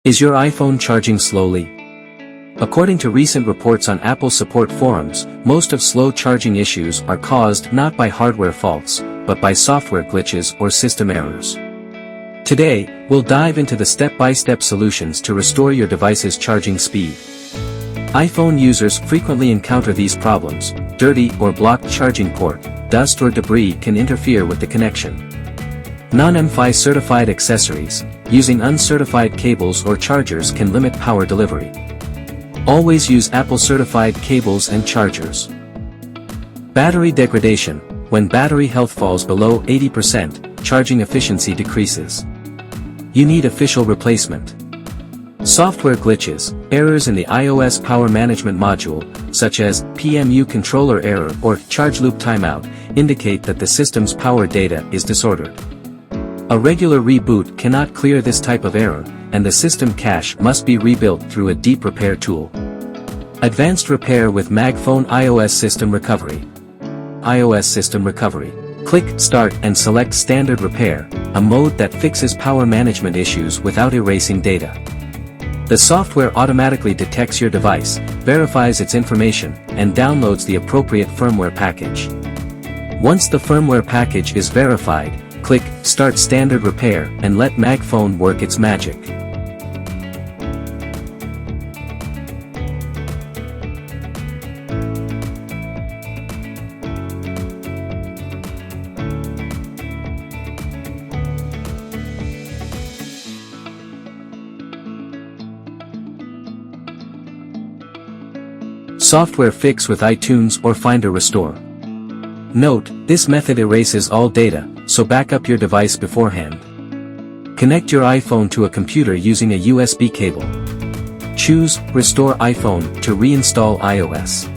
Is your iPhone charging slowly? According to recent reports on Apple support forums, most of slow charging issues are caused not by hardware faults, but by software glitches or system errors. Today, we'll dive into the step-by-step solutions to restore your device's charging speed. iPhone users frequently encounter these problems. Dirty or blocked charging port, dust or debris can interfere with the connection. Non-MFI certified accessories, using uncertified cables or chargers can limit power delivery. Always use Apple certified cables and chargers. Battery degradation, when battery health falls below 80%, charging efficiency decreases. You need official replacement. Software glitches, errors in the iOS power management module, such as PMU controller error or charge loop timeout, indicate that the system's power data is disordered. A regular reboot cannot clear this type of error, and the system cache must be rebuilt through a deep repair tool. Advanced repair with MagFone iOS system recovery. iOS system recovery. Click Start and select Standard Repair, a mode that fixes power management issues without erasing data. The software automatically detects your device, verifies its information, and downloads the appropriate firmware package. Once the firmware package is verified, click Start Standard Repair and let MagFone work its magic. Software fix with iTunes or Finder Restore. Note, this method erases all data, so back up your device beforehand. Connect your iPhone to a computer using a USB cable. Choose Restore iPhone to reinstall iOS.